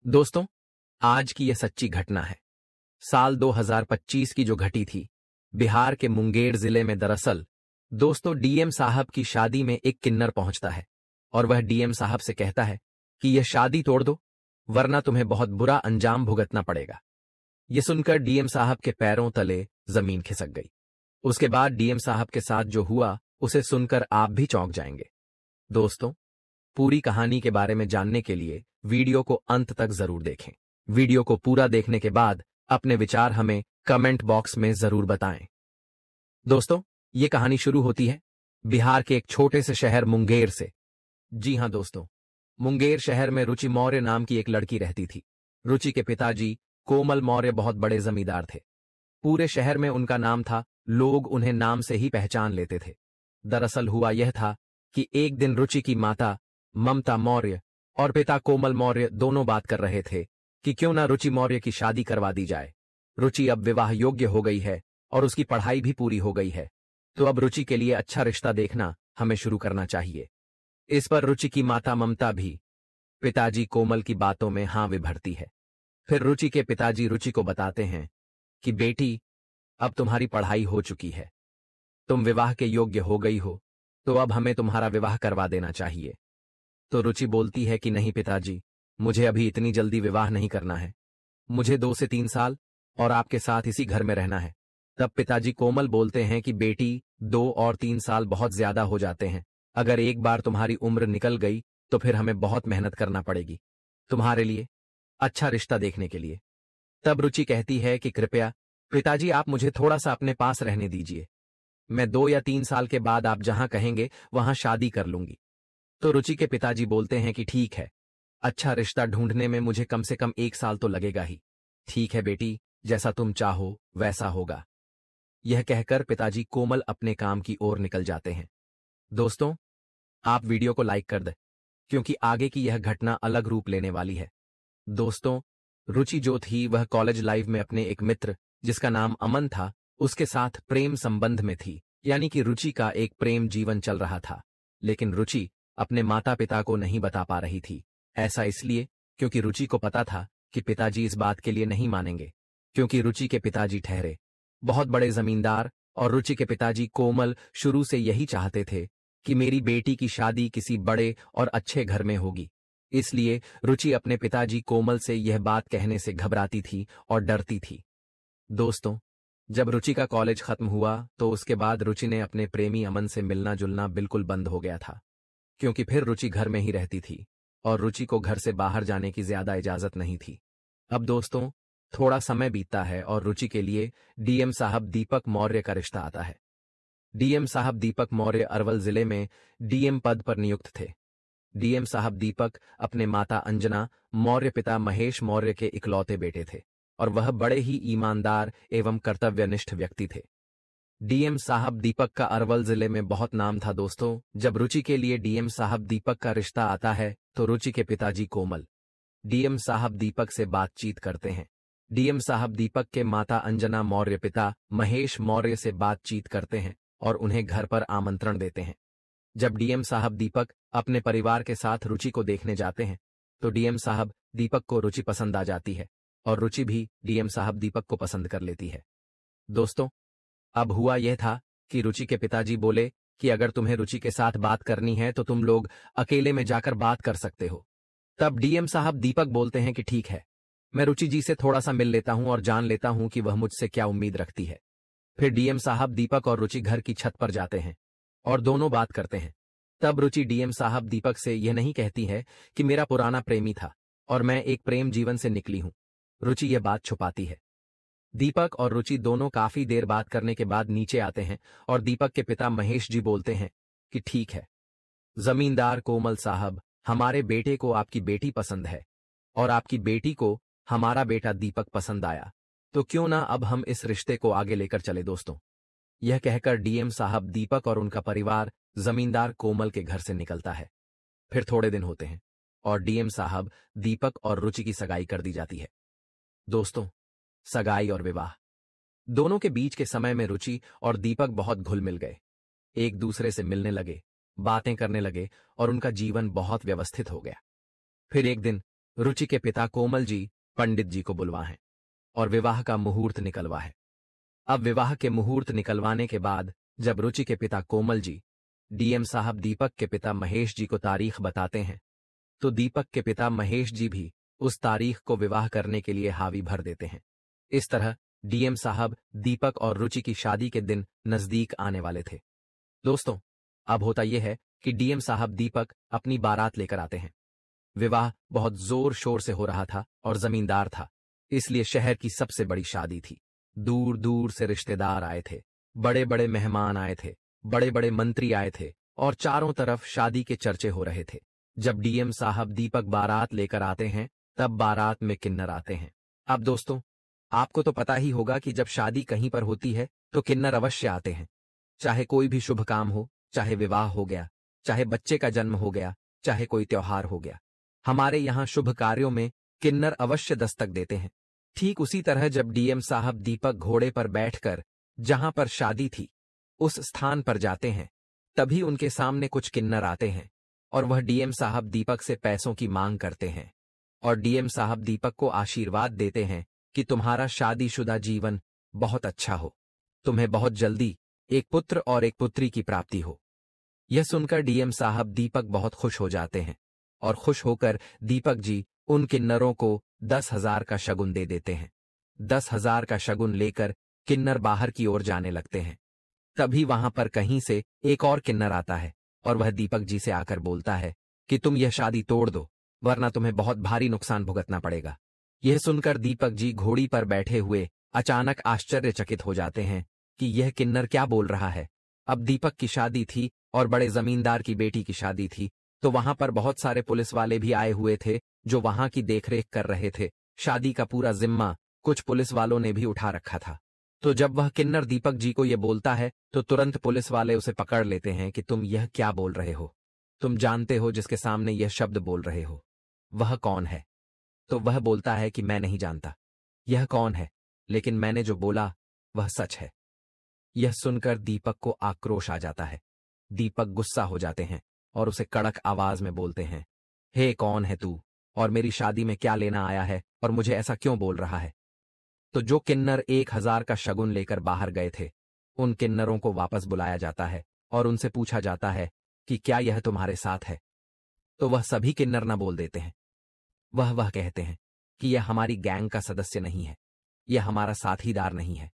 दोस्तों, आज की यह सच्ची घटना है। साल 2025 की जो घटी थी बिहार के मुंगेर जिले में। दरअसल दोस्तों, डीएम साहब की शादी में एक किन्नर पहुंचता है और वह डीएम साहब से कहता है कि यह शादी तोड़ दो, वरना तुम्हें बहुत बुरा अंजाम भुगतना पड़ेगा। यह सुनकर डीएम साहब के पैरों तले जमीन खिसक गई। उसके बाद डीएम साहब के साथ जो हुआ उसे सुनकर आप भी चौंक जाएंगे। दोस्तों, पूरी कहानी के बारे में जानने के लिए वीडियो को अंत तक जरूर देखें। वीडियो को पूरा देखने के बाद अपने विचार हमें कमेंट बॉक्स में जरूर बताएं। दोस्तों, ये कहानी शुरू होती है बिहार के एक छोटे से शहर मुंगेर से। जी हां दोस्तों, मुंगेर शहर में रुचि मौर्य नाम की एक लड़की रहती थी। रुचि के पिताजी कोमल मौर्य बहुत बड़े जमींदार थे। पूरे शहर में उनका नाम था, लोग उन्हें नाम से ही पहचान लेते थे। दरअसल हुआ यह था कि एक दिन रुचि की माता ममता मौर्य और पिता कोमल मौर्य दोनों बात कर रहे थे कि क्यों ना रुचि मौर्य की शादी करवा दी जाए। रुचि अब विवाह योग्य हो गई है और उसकी पढ़ाई भी पूरी हो गई है, तो अब रुचि के लिए अच्छा रिश्ता देखना हमें शुरू करना चाहिए। इस पर रुचि की माता ममता भी पिताजी कोमल की बातों में हाँ भी भरती है। फिर रुचि के पिताजी रुचि को बताते हैं कि बेटी, अब तुम्हारी पढ़ाई हो चुकी है, तुम विवाह के योग्य हो गई हो, तो अब हमें तुम्हारा विवाह करवा देना चाहिए। तो रुचि बोलती है कि नहीं पिताजी, मुझे अभी इतनी जल्दी विवाह नहीं करना है, मुझे 2 से 3 साल और आपके साथ इसी घर में रहना है। तब पिताजी कोमल बोलते हैं कि बेटी, 2 और 3 साल बहुत ज्यादा हो जाते हैं। अगर एक बार तुम्हारी उम्र निकल गई तो फिर हमें बहुत मेहनत करना पड़ेगी तुम्हारे लिए अच्छा रिश्ता देखने के लिए। तब रुचि कहती है कि कृपया पिताजी, आप मुझे थोड़ा सा अपने पास रहने दीजिए, मैं 2 या 3 साल के बाद आप जहां कहेंगे वहां शादी कर लूंगी। तो रुचि के पिताजी बोलते हैं कि ठीक है, अच्छा रिश्ता ढूंढने में मुझे कम से कम 1 साल तो लगेगा ही। ठीक है बेटी, जैसा तुम चाहो वैसा होगा। यह कहकर पिताजी कोमल अपने काम की ओर निकल जाते हैं। दोस्तों, आप वीडियो को लाइक कर दें, क्योंकि आगे की यह घटना अलग रूप लेने वाली है। दोस्तों, रुचि जो थी वह कॉलेज लाइफ में अपने एक मित्र, जिसका नाम अमन था, उसके साथ प्रेम संबंध में थी। यानी कि रुचि का एक प्रेम जीवन चल रहा था, लेकिन रुचि अपने माता पिता को नहीं बता पा रही थी। ऐसा इसलिए क्योंकि रुचि को पता था कि पिताजी इस बात के लिए नहीं मानेंगे, क्योंकि रुचि के पिताजी ठहरे बहुत बड़े जमींदार और रुचि के पिताजी कोमल शुरू से यही चाहते थे कि मेरी बेटी की शादी किसी बड़े और अच्छे घर में होगी। इसलिए रुचि अपने पिताजी कोमल से यह बात कहने से घबराती थी और डरती थी। दोस्तों, जब रुचि का कॉलेज खत्म हुआ तो उसके बाद रुचि ने अपने प्रेमी अमन से मिलना जुलना बिल्कुल बंद हो गया था, क्योंकि फिर रुचि घर में ही रहती थी और रुचि को घर से बाहर जाने की ज्यादा इजाजत नहीं थी। अब दोस्तों, थोड़ा समय बीतता है और रुचि के लिए डीएम साहब दीपक मौर्य का रिश्ता आता है। डीएम साहब दीपक मौर्य अरवल जिले में डीएम पद पर नियुक्त थे। डीएम साहब दीपक अपने माता अंजना मौर्य, पिता महेश मौर्य के इकलौते बेटे थे और वह बड़े ही ईमानदार एवं कर्तव्यनिष्ठ व्यक्ति थे। डीएम साहब दीपक का अरवल जिले में बहुत नाम था। दोस्तों, जब रुचि के लिए डीएम साहब दीपक का रिश्ता आता है तो रुचि के पिताजी कोमल डीएम साहब दीपक से बातचीत करते हैं। डीएम साहब दीपक के माता अंजना मौर्य, पिता महेश मौर्य से बातचीत करते हैं और उन्हें घर पर आमंत्रण देते हैं। जब डीएम साहब दीपक अपने परिवार के साथ रुचि को देखने जाते हैं तो डीएम साहब दीपक को रुचि पसंद आ जाती है और रुचि भी डीएम साहब दीपक को पसंद कर लेती है। दोस्तों, अब हुआ यह था कि रुचि के पिताजी बोले कि अगर तुम्हें रुचि के साथ बात करनी है तो तुम लोग अकेले में जाकर बात कर सकते हो। तब डीएम साहब दीपक बोलते हैं कि ठीक है, मैं रुचि जी से थोड़ा सा मिल लेता हूं और जान लेता हूं कि वह मुझसे क्या उम्मीद रखती है। फिर डीएम साहब दीपक और रुचि घर की छत पर जाते हैं और दोनों बात करते हैं। तब रुचि डीएम साहब दीपक से यह नहीं कहती है कि मेरा पुराना प्रेमी था और मैं एक प्रेम जीवन से निकली हूं। रुचि यह बात छुपाती है। दीपक और रुचि दोनों काफी देर बात करने के बाद नीचे आते हैं और दीपक के पिता महेश जी बोलते हैं कि ठीक है जमींदार कोमल साहब, हमारे बेटे को आपकी बेटी पसंद है और आपकी बेटी को हमारा बेटा दीपक पसंद आया, तो क्यों ना अब हम इस रिश्ते को आगे लेकर चले। दोस्तों, यह कहकर डीएम साहब दीपक और उनका परिवार जमींदार कोमल के घर से निकलता है। फिर थोड़े दिन होते हैं और डीएम साहब दीपक और रुचि की सगाई कर दी जाती है। दोस्तों, सगाई और विवाह दोनों के बीच के समय में रुचि और दीपक बहुत घुल मिल गए, एक दूसरे से मिलने लगे, बातें करने लगे और उनका जीवन बहुत व्यवस्थित हो गया। फिर एक दिन रुचि के पिता कोमल जी पंडित जी को बुलवाएं और विवाह का मुहूर्त निकलवाएं। अब विवाह के मुहूर्त निकलवाने के बाद जब रुचि के पिता कोमल जी डीएम साहब दीपक के पिता महेश जी को तारीख बताते हैं, तो दीपक के पिता महेश जी भी उस तारीख को विवाह करने के लिए हावी भर देते हैं। इस तरह डीएम साहब दीपक और रुचि की शादी के दिन नजदीक आने वाले थे। दोस्तों, अब होता यह है कि डीएम साहब दीपक अपनी बारात लेकर आते हैं। विवाह बहुत जोर शोर से हो रहा था और जमींदार था, इसलिए शहर की सबसे बड़ी शादी थी। दूर दूर से रिश्तेदार आए थे, बड़े बड़े मेहमान आए थे, बड़े बड़े मंत्री आए थे और चारों तरफ शादी के चर्चे हो रहे थे। जब डीएम साहब दीपक बारात लेकर आते हैं, तब बारात में किन्नर आते हैं। अब दोस्तों, आपको तो पता ही होगा कि जब शादी कहीं पर होती है तो किन्नर अवश्य आते हैं। चाहे कोई भी शुभ काम हो, चाहे विवाह हो गया, चाहे बच्चे का जन्म हो गया, चाहे कोई त्योहार हो गया, हमारे यहाँ शुभ कार्यों में किन्नर अवश्य दस्तक देते हैं। ठीक उसी तरह जब डीएम साहब दीपक घोड़े पर बैठकर जहां पर शादी थी उस स्थान पर जाते हैं, तभी उनके सामने कुछ किन्नर आते हैं और वह डीएम साहब दीपक से पैसों की मांग करते हैं और डीएम साहब दीपक को आशीर्वाद देते हैं कि तुम्हारा शादीशुदा जीवन बहुत अच्छा हो, तुम्हें बहुत जल्दी एक पुत्र और एक पुत्री की प्राप्ति हो। यह सुनकर डीएम साहब दीपक बहुत खुश हो जाते हैं और खुश होकर दीपक जी उन किन्नरों को 10,000 का शगुन दे देते हैं। 10,000 का शगुन लेकर किन्नर बाहर की ओर जाने लगते हैं। तभी वहां पर कहीं से एक और किन्नर आता है और वह दीपक जी से आकर बोलता है कि तुम यह शादी तोड़ दो, वरना तुम्हें बहुत भारी नुकसान भुगतना पड़ेगा। यह सुनकर दीपक जी घोड़ी पर बैठे हुए अचानक आश्चर्यचकित हो जाते हैं कि यह किन्नर क्या बोल रहा है। अब दीपक की शादी थी और बड़े जमींदार की बेटी की शादी थी, तो वहां पर बहुत सारे पुलिस वाले भी आए हुए थे जो वहां की देखरेख कर रहे थे। शादी का पूरा जिम्मा कुछ पुलिस वालों ने भी उठा रखा था। तो जब वह किन्नर दीपक जी को यह बोलता है तो तुरंत पुलिस वाले उसे पकड़ लेते हैं कि तुम यह क्या बोल रहे हो, तुम जानते हो जिसके सामने यह शब्द बोल रहे हो वह कौन है? तो वह बोलता है कि मैं नहीं जानता यह कौन है, लेकिन मैंने जो बोला वह सच है। यह सुनकर दीपक को आक्रोश आ जाता है। दीपक गुस्सा हो जाते हैं और उसे कड़क आवाज में बोलते हैं, हे कौन है तू और मेरी शादी में क्या लेना आया है और मुझे ऐसा क्यों बोल रहा है? तो जो किन्नर 1,000 का शगुन लेकर बाहर गए थे उन किन्नरों को वापस बुलाया जाता है और उनसे पूछा जाता है कि क्या यह तुम्हारे साथ है? तो वह सभी किन्नर न बोल देते हैं। वह कहते हैं कि यह हमारी गैंग का सदस्य नहीं है, यह हमारा साथीदार नहीं है।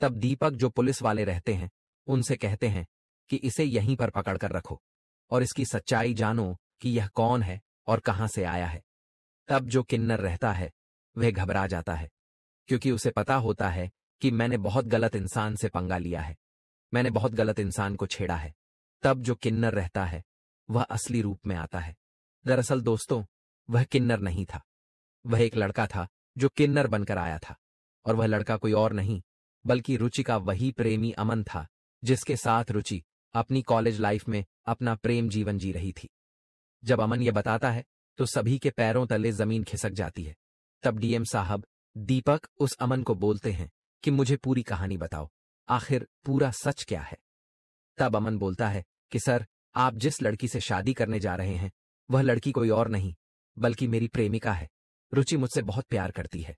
तब दीपक जो पुलिस वाले रहते हैं उनसे कहते हैं कि इसे यहीं पर पकड़ कर रखो और इसकी सच्चाई जानो कि यह कौन है और कहां से आया है। तब जो किन्नर रहता है वह घबरा जाता है, क्योंकि उसे पता होता है कि मैंने बहुत गलत इंसान से पंगा लिया है, मैंने बहुत गलत इंसान को छेड़ा है। तब जो किन्नर रहता है वह असली रूप में आता है। दरअसल दोस्तों, वह किन्नर नहीं था, वह एक लड़का था जो किन्नर बनकर आया था और वह लड़का कोई और नहीं बल्कि रुचि का वही प्रेमी अमन था जिसके साथ रुचि अपनी कॉलेज लाइफ में अपना प्रेम जीवन जी रही थी। जब अमन यह बताता है तो सभी के पैरों तले जमीन खिसक जाती है। तब डीएम साहब दीपक उस अमन को बोलते हैं कि मुझे पूरी कहानी बताओ, आखिर पूरा सच क्या है? तब अमन बोलता है कि सर, आप जिस लड़की से शादी करने जा रहे हैं वह लड़की कोई और नहीं बल्कि मेरी प्रेमिका है। रुचि मुझसे बहुत प्यार करती है।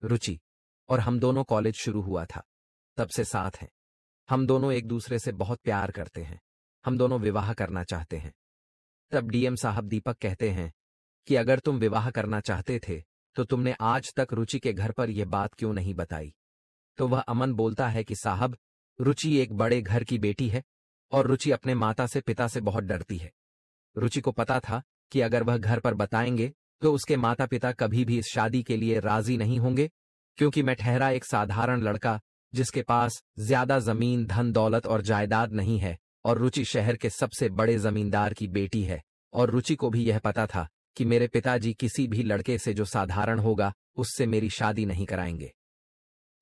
रुचि और हम दोनों कॉलेज शुरू हुआ था तब से साथ हैं। हम दोनों एक दूसरे से बहुत प्यार करते हैं, हम दोनों विवाह करना चाहते हैं। तब डीएम साहब दीपक कहते हैं कि अगर तुम विवाह करना चाहते थे तो तुमने आज तक रुचि के घर पर यह बात क्यों नहीं बताई? तो वह अमन बोलता है कि साहब, रुचि एक बड़े घर की बेटी है और रुचि अपने माता से पिता से बहुत डरती है। रुचि को पता था कि अगर वह घर पर बताएंगे तो उसके माता पिता कभी भी इस शादी के लिए राजी नहीं होंगे, क्योंकि मैं ठहरा एक साधारण लड़का जिसके पास ज्यादा जमीन, धन दौलत और जायदाद नहीं है, और रुचि शहर के सबसे बड़े जमींदार की बेटी है। और रुचि को भी यह पता था कि मेरे पिताजी किसी भी लड़के से जो साधारण होगा उससे मेरी शादी नहीं कराएंगे।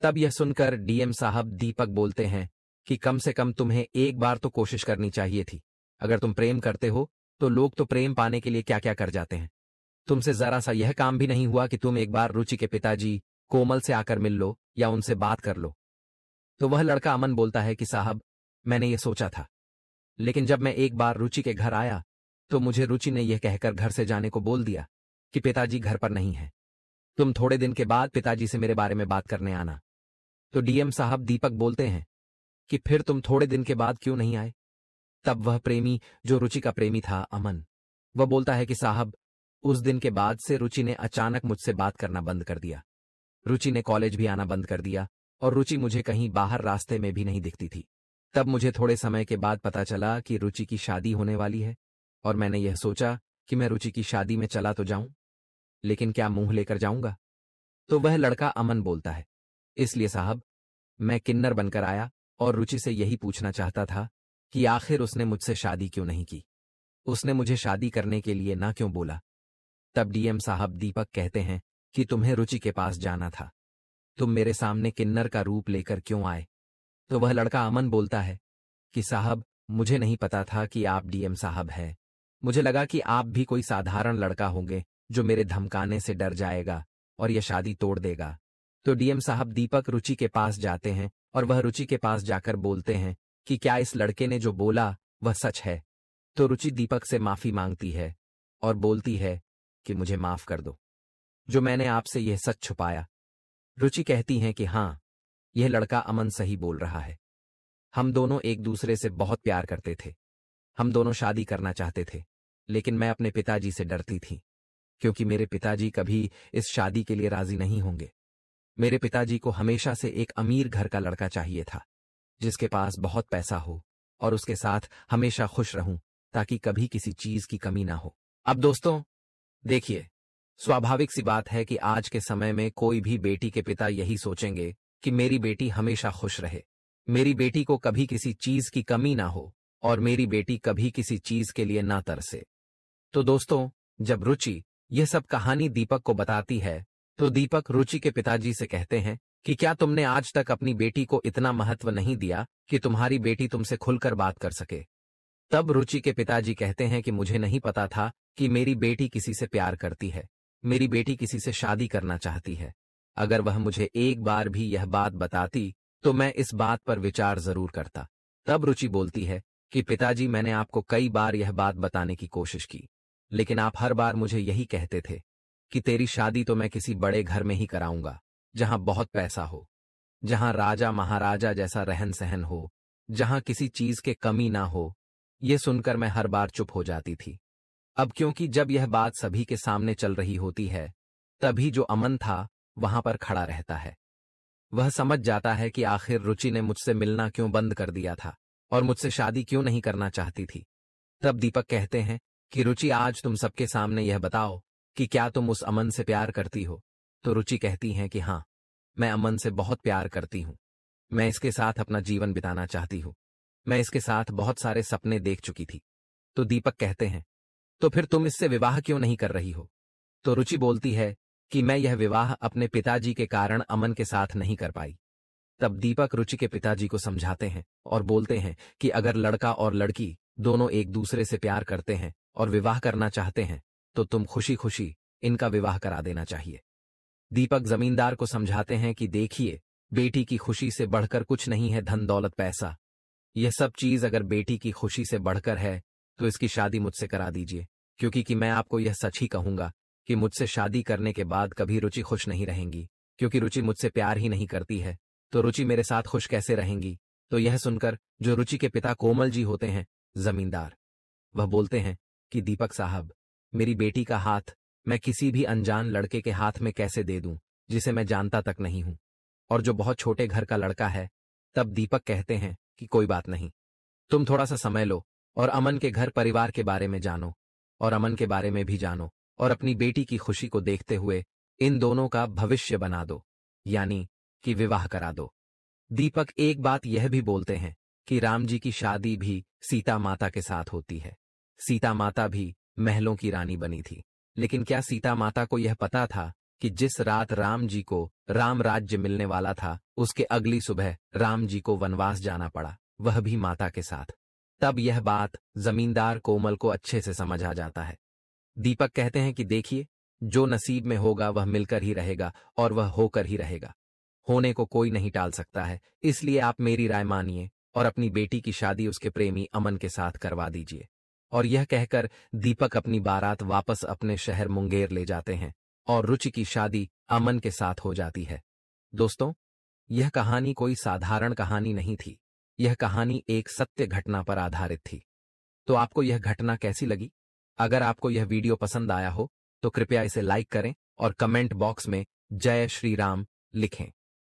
तब यह सुनकर डीएम साहब दीपक बोलते हैं कि कम से कम तुम्हें एक बार तो कोशिश करनी चाहिए थी। अगर तुम प्रेम करते हो तो लोग तो प्रेम पाने के लिए क्या क्या कर जाते हैं। तुमसे जरा सा यह काम भी नहीं हुआ कि तुम एक बार रुचि के पिताजी कोमल से आकर मिल लो या उनसे बात कर लो। तो वह लड़का अमन बोलता है कि साहब, मैंने ये सोचा था, लेकिन जब मैं एक बार रुचि के घर आया तो मुझे रुचि ने यह कहकर घर से जाने को बोल दिया कि पिताजी घर पर नहीं है, तुम थोड़े दिन के बाद पिताजी से मेरे बारे में बात करने आना। तो डीएम साहब दीपक बोलते हैं कि फिर तुम थोड़े दिन के बाद क्यों नहीं आए? तब वह प्रेमी, जो रुचि का प्रेमी था, अमन, वह बोलता है कि साहब, उस दिन के बाद से रुचि ने अचानक मुझसे बात करना बंद कर दिया। रुचि ने कॉलेज भी आना बंद कर दिया और रुचि मुझे कहीं बाहर रास्ते में भी नहीं दिखती थी। तब मुझे थोड़े समय के बाद पता चला कि रुचि की शादी होने वाली है और मैंने यह सोचा कि मैं रुचि की शादी में चला तो जाऊं, लेकिन क्या मुंह लेकर जाऊंगा? तो वह लड़का अमन बोलता है, इसलिए साहब, मैं किन्नर बनकर आया और रुचि से यही पूछना चाहता था कि आखिर उसने मुझसे शादी क्यों नहीं की, उसने मुझे शादी करने के लिए ना क्यों बोला। तब डीएम साहब दीपक कहते हैं कि तुम्हें रुचि के पास जाना था, तुम मेरे सामने किन्नर का रूप लेकर क्यों आए? तो वह लड़का अमन बोलता है कि साहब, मुझे नहीं पता था कि आप डीएम साहब हैं। मुझे लगा कि आप भी कोई साधारण लड़का होंगे जो मेरे धमकाने से डर जाएगा और यह शादी तोड़ देगा। तो डीएम साहब दीपक रुचि के पास जाते हैं और वह रुचि के पास जाकर बोलते हैं कि क्या इस लड़के ने जो बोला वह सच है? तो रुचि दीपक से माफी मांगती है और बोलती है कि मुझे माफ कर दो, जो मैंने आपसे यह सच छुपाया। रुचि कहती हैं कि हाँ, यह लड़का अमन सही बोल रहा है। हम दोनों एक दूसरे से बहुत प्यार करते थे, हम दोनों शादी करना चाहते थे, लेकिन मैं अपने पिताजी से डरती थी, क्योंकि मेरे पिताजी कभी इस शादी के लिए राजी नहीं होंगे। मेरे पिताजी को हमेशा से एक अमीर घर का लड़का चाहिए था, जिसके पास बहुत पैसा हो और उसके साथ हमेशा खुश रहूं, ताकि कभी किसी चीज की कमी ना हो। अब दोस्तों देखिए, स्वाभाविक सी बात है कि आज के समय में कोई भी बेटी के पिता यही सोचेंगे कि मेरी बेटी हमेशा खुश रहे, मेरी बेटी को कभी किसी चीज की कमी ना हो और मेरी बेटी कभी किसी चीज के लिए ना तरसे। तो दोस्तों, जब रुचि यह सब कहानी दीपक को बताती है, तो दीपक रुचि के पिताजी से कहते हैं कि क्या तुमने आज तक अपनी बेटी को इतना महत्व नहीं दिया कि तुम्हारी बेटी तुमसे खुलकर बात कर सके? तब रुचि के पिताजी कहते हैं कि मुझे नहीं पता था कि मेरी बेटी किसी से प्यार करती है, मेरी बेटी किसी से शादी करना चाहती है। अगर वह मुझे एक बार भी यह बात बताती तो मैं इस बात पर विचार जरूर करता। तब रुचि बोलती है कि पिताजी, मैंने आपको कई बार यह बात बताने की कोशिश की, लेकिन आप हर बार मुझे यही कहते थे कि तेरी शादी तो मैं किसी बड़े घर में ही कराऊंगा, जहां बहुत पैसा हो, जहां राजा महाराजा जैसा रहन सहन हो, जहां किसी चीज के कमी ना हो। ये सुनकर मैं हर बार चुप हो जाती थी। अब क्योंकि जब यह बात सभी के सामने चल रही होती है, तभी जो अमन था वहां पर खड़ा रहता है। वह समझ जाता है कि आखिर रुचि ने मुझसे मिलना क्यों बंद कर दिया था और मुझसे शादी क्यों नहीं करना चाहती थी। तब दीपक कहते हैं कि रुचि, आज तुम सबके सामने यह बताओ कि क्या तुम उस अमन से प्यार करती हो? तो रुचि कहती हैं कि हाँ, मैं अमन से बहुत प्यार करती हूँ, मैं इसके साथ अपना जीवन बिताना चाहती हूँ, मैं इसके साथ बहुत सारे सपने देख चुकी थी। तो दीपक कहते हैं, तो फिर तुम इससे विवाह क्यों नहीं कर रही हो? तो रुचि बोलती है कि मैं यह विवाह अपने पिताजी के कारण अमन के साथ नहीं कर पाई। तब दीपक रुचि के पिताजी को समझाते हैं और बोलते हैं कि अगर लड़का और लड़की दोनों एक दूसरे से प्यार करते हैं और विवाह करना चाहते हैं, तो तुम खुशी खुशी इनका विवाह करा देना चाहिए। दीपक जमींदार को समझाते हैं कि देखिए, बेटी की खुशी से बढ़कर कुछ नहीं है धन दौलत पैसा। यह सब चीज अगर बेटी की खुशी से बढ़कर है तो इसकी शादी मुझसे करा दीजिए, क्योंकि मैं आपको यह सच ही कहूंगा कि मुझसे शादी करने के बाद कभी रुचि खुश नहीं रहेंगी, क्योंकि रुचि मुझसे प्यार ही नहीं करती है, तो रुचि मेरे साथ खुश कैसे रहेंगी? तो यह सुनकर जो रुचि के पिता कोमल जी होते हैं, जमींदार, वह बोलते हैं कि दीपक साहब, मेरी बेटी का हाथ मैं किसी भी अनजान लड़के के हाथ में कैसे दे दूं, जिसे मैं जानता तक नहीं हूं, और जो बहुत छोटे घर का लड़का है। तब दीपक कहते हैं कि कोई बात नहीं, तुम थोड़ा सा समय लो और अमन के घर परिवार के बारे में जानो और अमन के बारे में भी जानो और अपनी बेटी की खुशी को देखते हुए इन दोनों का भविष्य बना दो, यानी कि विवाह करा दो। दीपक एक बात यह भी बोलते हैं कि राम जी की शादी भी सीता माता के साथ होती है। सीता माता भी महलों की रानी बनी थी, लेकिन क्या सीता माता को यह पता था कि जिस रात राम जी को राम राज्य मिलने वाला था, उसके अगली सुबह राम जी को वनवास जाना पड़ा, वह भी माता के साथ। तब यह बात जमींदार कोमल को अच्छे से समझ आ जाता है। दीपक कहते हैं कि देखिए, जो नसीब में होगा वह मिलकर ही रहेगा और वह होकर ही रहेगा, होने को कोई नहीं टाल सकता है। इसलिए आप मेरी राय मानिए और अपनी बेटी की शादी उसके प्रेमी अमन के साथ करवा दीजिए। और यह कहकर दीपक अपनी बारात वापस अपने शहर मुंगेर ले जाते हैं और रुचि की शादी अमन के साथ हो जाती है। दोस्तों, यह कहानी कोई साधारण कहानी नहीं थी। यह कहानी एक सत्य घटना पर आधारित थी। तो आपको यह घटना कैसी लगी? अगर आपको यह वीडियो पसंद आया हो तो कृपया इसे लाइक करें और कमेंट बॉक्स में जय श्री राम लिखें।